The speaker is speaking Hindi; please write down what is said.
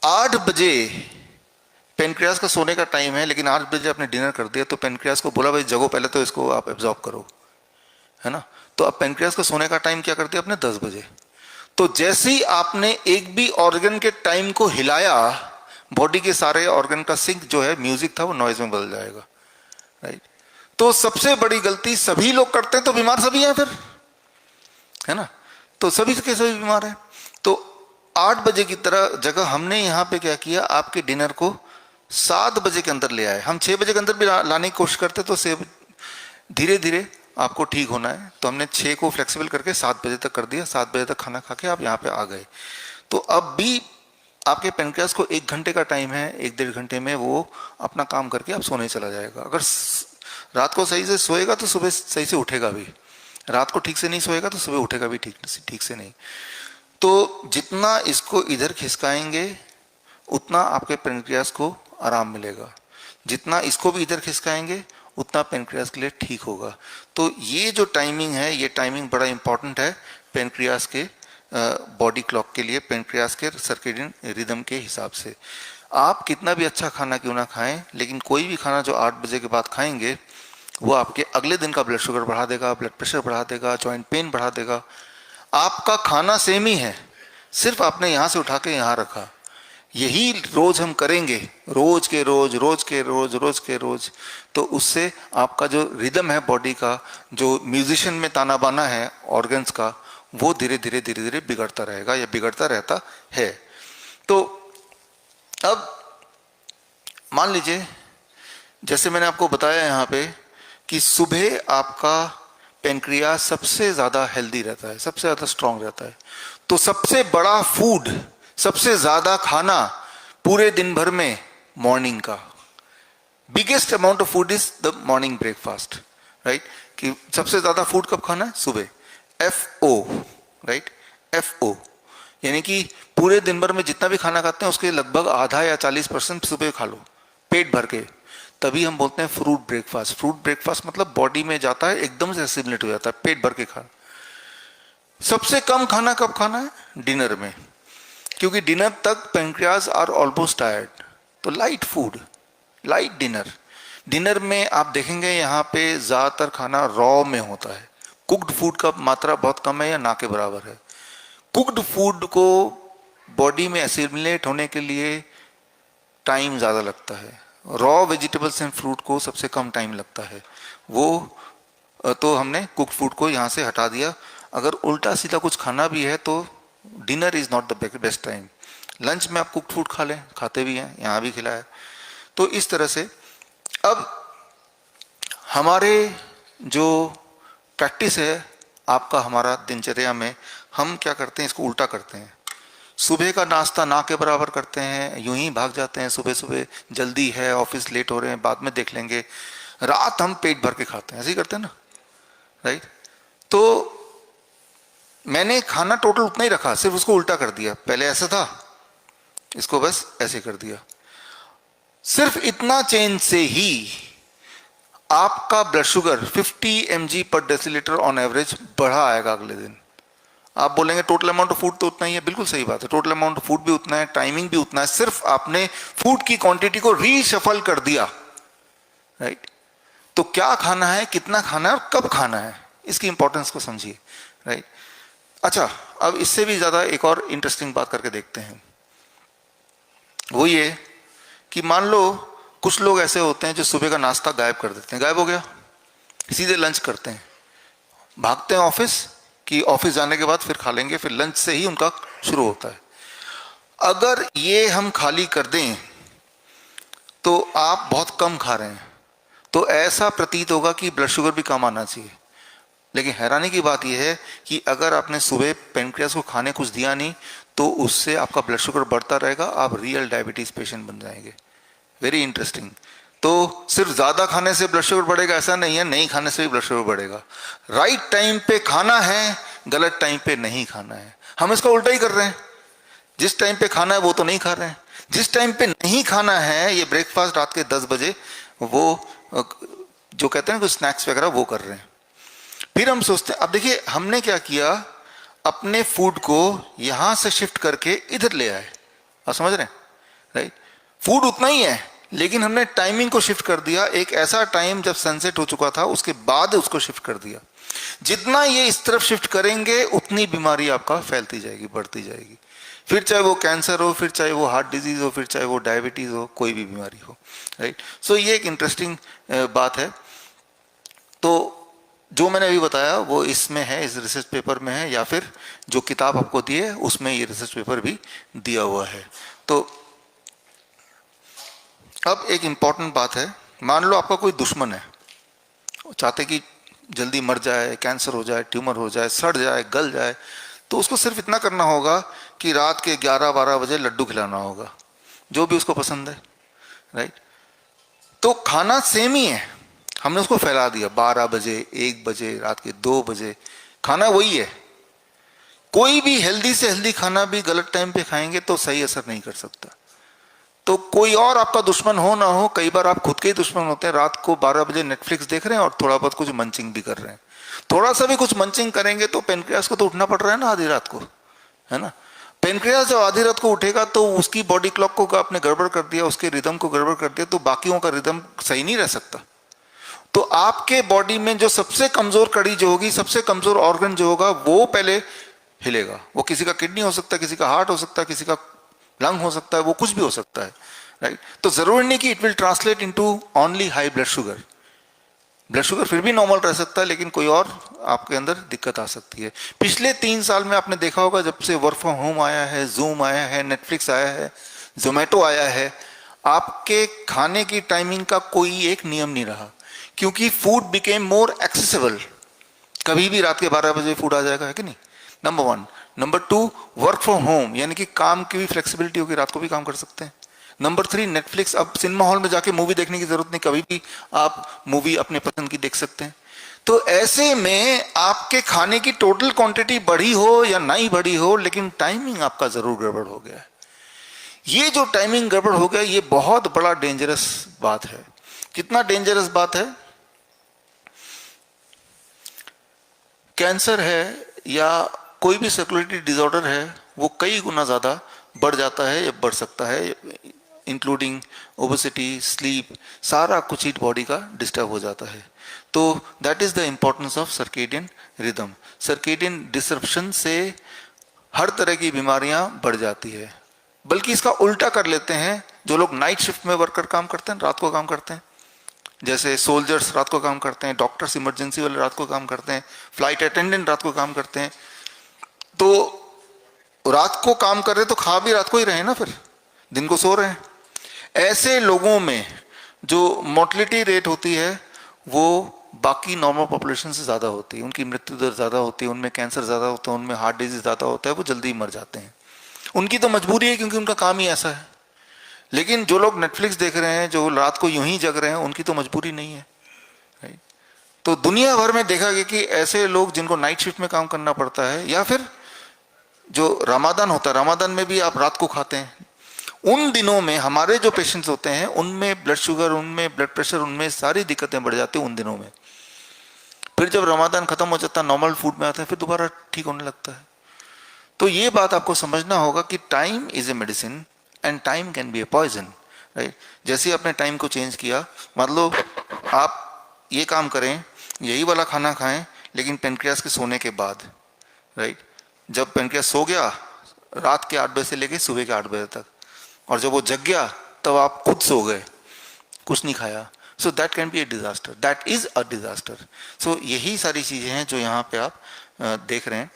8 बजे पेनक्रियास का सोने का टाइम है, लेकिन 8 बजे आपने डिनर कर दिया, तो पेनक्रियास को बोला भाई जगो, पहले तो इसको आप एब्जॉर्ब करो, है ना। तो अब पेनक्रियास का सोने का टाइम क्या कर दिया आपने, 10 बजे। तो जैसे ही आपने एक भी ऑर्गन के टाइम को हिलाया, बॉडी के सारे ऑर्गन का सिंक जो है म्यूजिक था वो नॉइज में बदल जाएगा, राइट। तो सबसे बड़ी गलती सभी लोग करते हैं, तो बीमार सभी हैं फिर, है ना। तो सभी के सभी बीमार हैं। तो 8 बजे की तरह जगह हमने यहां पे क्या किया, आपके डिनर को 7 बजे के अंदर ले आए। हम 6 बजे के अंदर भी लाने की कोशिश करते, तो से धीरे धीरे आपको ठीक होना है, तो हमने 6 को फ्लेक्सिबल करके 7 बजे तक कर दिया। 7 बजे तक खाना खा के आप यहाँ पे आ गए। तो अब भी आपके पेनक्रियास को 1 घंटे का टाइम है, 1-1.5 घंटे में वो अपना काम करके आप सोने चला जाएगा। अगर रात को सही से सोएगा तो सुबह सही से उठेगा भी, रात को ठीक से नहीं सोएगा तो सुबह उठेगा भी ठीक से नहीं। तो जितना इसको इधर खिसकाएंगे उतना आपके पेनक्रियास को आराम मिलेगा, जितना इसको भी इधर खिसकाएंगे उतना पेनक्रियास के लिए ठीक होगा। तो ये जो टाइमिंग है, ये टाइमिंग बड़ा इंपॉर्टेंट है पेनक्रियास के बॉडी क्लॉक के लिए, पेनक्रियास के सर्केडियन रिदम के हिसाब से। आप कितना भी अच्छा खाना क्यों ना खाएं, लेकिन कोई भी खाना जो 8 बजे के बाद खाएंगे वो आपके अगले दिन का ब्लड शुगर बढ़ा देगा, ब्लड प्रेशर बढ़ा देगा, जॉइंट पेन बढ़ा देगा। आपका खाना सेम ही है, सिर्फ आपने यहां से उठा के यहां रखा। यही रोज हम करेंगे, रोज के रोज, रोज के रोज, रोज के रोज, तो उससे आपका जो रिदम है बॉडी का, जो म्यूजिशियन में ताना बाना है ऑर्गन्स का, वो धीरे धीरे धीरे धीरे बिगड़ता रहेगा या बिगड़ता रहता है। तो अब मान लीजिए, जैसे मैंने आपको बताया यहाँ पे कि सुबह आपका पेनक्रियास सबसे ज्यादा हेल्दी रहता है, सबसे ज्यादा स्ट्रांग रहता है। तो सबसे बड़ा फूड, सबसे ज्यादा खाना पूरे दिन भर में मॉर्निंग का, biggest amount of food is the morning breakfast, right. कि सबसे ज्यादा फूड कब खाना है, सुबह। FO, राइट, FO यानी कि पूरे दिन भर में जितना भी खाना खाते हैं उसके लगभग आधा या 40% सुबह खा लो पेट भर के, तभी हम बोलते हैं फ्रूट ब्रेकफास्ट। फ्रूट ब्रेकफास्ट मतलब बॉडी में जाता है, एकदम से एसिमिलेट हो जाता है, पेट भर के खा। सबसे कम खाना कब खाना है, डिनर में, क्योंकि डिनर तक पेनक्रियास आर ऑलमोस्ट टायर्ड। तो light food, light dinner. Dinner में आप देखेंगे यहाँ पे ज्यादातर खाना रॉ में होता है, कुक्ड फूड का मात्रा बहुत कम है या ना के बराबर है। कुक्ड फूड को बॉडी में एसिमिलेट होने के लिए टाइम ज्यादा लगता है, रॉ वेजिटेबल्स एंड फ्रूट को सबसे कम टाइम लगता है। वो तो हमने कुक्ड फूड को यहाँ से हटा दिया। अगर उल्टा सीधा कुछ खाना भी है तो dinner is not the best time. Lunch में आप कुक्ड फूड खा लें, खाते भी हैं, यहाँ भी खिलाया। तो इस तरह से अब हमारे जो प्रैक्टिस है आपका, हमारा दिनचर्या में हम क्या करते हैं, इसको उल्टा करते हैं। सुबह का नाश्ता ना के बराबर करते हैं, यूं ही भाग जाते हैं, सुबह सुबह जल्दी है, ऑफिस लेट हो रहे हैं, बाद में देख लेंगे। रात हम पेट भर के खाते हैं, ऐसे ही करते हैं ना, राइट। तो मैंने खाना टोटल उतना ही रखा, सिर्फ उसको उल्टा कर दिया। पहले ऐसा था, इसको बस ऐसे कर दिया। सिर्फ इतना चेंज से ही आपका ब्लड शुगर 50 mg पर डेसीलीटर ऑन एवरेज बढ़ा आएगा अगले दिन। आप बोलेंगे टोटल अमाउंट ऑफ फूड तो उतना ही है, बिल्कुल सही बात है, टोटल अमाउंट ऑफ फूड भी उतना है, टाइमिंग भी उतना है, सिर्फ आपने फूड की क्वांटिटी को रीशफल कर दिया, राइट। तो क्या खाना है, कितना खाना है और कब खाना है, इसकी इंपॉर्टेंस को समझिए, राइट। अच्छा, अब इससे भी ज्यादा एक और इंटरेस्टिंग बात करके देखते हैं। वो ये कि मान लो कुछ लोग ऐसे होते हैं जो सुबह का नाश्ता गायब कर देते हैं, गायब हो गया, सीधे लंच करते हैं, भागते हैं ऑफिस कि ऑफिस जाने के बाद फिर खा लेंगे, फिर लंच से ही उनका शुरू होता है। अगर ये हम खाली कर दें तो आप बहुत कम खा रहे हैं, तो ऐसा प्रतीत होगा कि ब्लड शुगर भी कम आना चाहिए। लेकिन हैरानी की बात यह है कि अगर आपने सुबह पेनक्रियास को खाने कुछ दिया नहीं तो उससे आपका ब्लड शुगर बढ़ता रहेगा, आप रियल डायबिटीज पेशेंट बन जाएंगे। Very interesting. तो सिर्फ ज्यादा खाने से ब्लड शुगर बढ़ेगा ऐसा नहीं है, नहीं खाने से भी ब्लड शुगर बढ़ेगा। राइट टाइम पे खाना है, गलत टाइम पे नहीं खाना है। हम इसका उल्टा ही कर रहे हैं, जिस टाइम पे खाना है वो तो नहीं खा रहे हैं, जिस टाइम पे नहीं खाना है, ये ब्रेकफास्ट रात के 10 बजे, वो जो कहते हैं कुछ स्नैक्स वगैरह वो कर रहे हैं। फिर हम सोचते हैं, अब देखिए हमने क्या किया, अपने फूड को यहां से शिफ्ट करके इधर ले आए। आप समझ रहे हैं, राइट। फूड उतना ही है, लेकिन हमने टाइमिंग को शिफ्ट कर दिया। एक ऐसा टाइम जब सनसेट हो चुका था उसके बाद उसको शिफ्ट कर दिया। जितना ये इस तरफ शिफ्ट करेंगे उतनी बीमारी आपका फैलती जाएगी, बढ़ती जाएगी। फिर चाहे वो कैंसर हो, फिर चाहे वो हार्ट डिजीज हो, फिर चाहे वो डायबिटीज हो, कोई भी बीमारी हो, राइट। सो ये एक इंटरेस्टिंग बात है। तो जो मैंने अभी बताया वो इसमें है, इस रिसर्च पेपर में है, या फिर जो किताब आपको दी है उसमें ये रिसर्च पेपर भी दिया हुआ है। तो अब एक इंपॉर्टेंट बात है, मान लो आपका कोई दुश्मन है, चाहते कि जल्दी मर जाए, कैंसर हो जाए, ट्यूमर हो जाए, सड़ जाए, गल जाए, तो उसको सिर्फ इतना करना होगा कि रात के 11-12 बजे लड्डू खिलाना होगा, जो भी उसको पसंद है, राइट। तो खाना सेम ही है, हमने उसको फैला दिया 12 बजे, 1 बजे, रात के 2 बजे, खाना वही है। कोई भी हेल्दी से हेल्दी खाना भी गलत टाइम पे खाएंगे तो सही असर नहीं कर सकता। तो कोई और आपका दुश्मन हो ना हो, कई बार आप खुद के ही दुश्मन होते हैं। रात को 12 बजे नेटफ्लिक्स देख रहे हैं और थोड़ा बहुत कुछ मंचिंग भी कर रहे हैं। थोड़ा सा भी कुछ मंचिंग करेंगे तो पेनक्रियास को तो उठना पड़ रहा है ना आधी रात को, है ना। पेनक्रियास जब आधी रात को उठेगा तो उसकी बॉडी क्लॉक को आपने गड़बड़ कर दिया, उसके रिदम को गड़बड़ कर दिया, तो बाकियों का रिदम सही नहीं रह सकता। तो आपके बॉडी में जो सबसे कमजोर कड़ी जो होगी, सबसे कमजोर ऑर्गन जो होगा, वो पहले हिलेगा। वो किसी का किडनी हो सकता है, किसी का हार्ट हो सकता है, किसी का लंग हो सकता है, वो कुछ भी हो सकता है, राइट। तो जरूरी नहीं कि it will translate into only high blood sugar. Blood sugar फिर भी नॉर्मल रह सकता है, लेकिन कोई और आपके अंदर दिक्कत आ सकती है। पिछले 3 साल में आपने देखा होगा, जब से वर्क फ्रॉम होम आया है, जूम आया है, नेटफ्लिक्स आया है, जोमेटो आया है, आपके खाने की टाइमिंग का कोई एक नियम नहीं रहा, क्योंकि फूड बिकेम मोर एक्सेसिबल। कभी भी रात के 12 बजे फूड आ जाएगा, है कि नहीं, number 1। Number 2, work from home, यानी कि काम की भी फ्लेक्सिबिलिटी होगी, रात को भी काम कर सकते हैं। Number 3, Netflix. अब सिनेमा हॉल में जाके मूवी देखने की जरूरत नहीं, कभी भी आप मूवी अपने पसंद की देख सकते हैं। तो ऐसे में आपके खाने की टोटल क्वांटिटी बढ़ी हो या नहीं बढ़ी हो, लेकिन टाइमिंग आपका जरूर गड़बड़ हो गया है। ये जो टाइमिंग गड़बड़ हो गया, ये बहुत बड़ा डेंजरस बात है। कितना डेंजरस बात है? कैंसर है या कोई भी सर्कुलेटरी डिसऑर्डर है, वो कई गुना ज्यादा बढ़ जाता है या बढ़ सकता है, इंक्लूडिंग ओबेसिटी, स्लीप, सारा कुछ ही बॉडी का डिस्टर्ब हो जाता है। तो that is the importance of circadian rhythm. Circadian disruption से हर तरह की बीमारियां बढ़ जाती है। बल्कि इसका उल्टा कर लेते हैं, जो लोग नाइट शिफ्ट में वर्कर काम करते हैं, रात को काम करते हैं, जैसे सोल्जर्स रात को काम करते हैं, डॉक्टर्स इमरजेंसी वाले रात को काम करते हैं, फ्लाइट अटेंडेंट रात को काम करते हैं, तो रात को काम कर रहे तो खा भी रात को ही रहे ना, फिर दिन को सो रहे हैं। ऐसे लोगों में जो मोर्टलिटी रेट होती है वो बाकी नॉर्मल पॉपुलेशन से ज़्यादा होती है, उनकी मृत्यु दर ज़्यादा होती है, उनमें कैंसर ज़्यादा होता है, उनमें हार्ट डिजीज ज़्यादा होता है, वो जल्दी मर जाते हैं। उनकी तो मजबूरी है, क्योंकि उनका काम ही ऐसा है। लेकिन जो लोग नेटफ्लिक्स देख रहे हैं, जो रात को यूं ही जग रहे हैं, उनकी तो मजबूरी नहीं है, राइट। तो दुनिया भर में देखा गया कि ऐसे लोग जिनको नाइट शिफ्ट में काम करना पड़ता है, या फिर जो रमादान होता है, रमादान में भी आप रात को खाते हैं, उन दिनों में हमारे जो पेशेंट्स होते हैं उनमें ब्लड शुगर, उनमें ब्लड प्रेशर, उनमें सारी दिक्कतें बढ़ जाती हैं उन दिनों में। फिर जब रमादान खत्म हो जाता है, नॉर्मल फूड में आता है, फिर दोबारा ठीक होने लगता है। तो ये बात आपको समझना होगा कि time is a medicine and time can be a poison, right. जैसे आपने टाइम को चेंज किया, मतलब आप ये काम करें, यही वाला खाना खाएं, लेकिन पेनक्रियास के सोने के बाद, राइट। जब पेनक्रियास सो गया रात के 8 बजे से लेके सुबह के 8 बजे तक, और जब वो जग गया तब आप खुद सो गए, कुछ नहीं खाया, so that can be a disaster, that is a disaster. So यही सारी चीजें हैं जो यहाँ पे आप देख रहे हैं।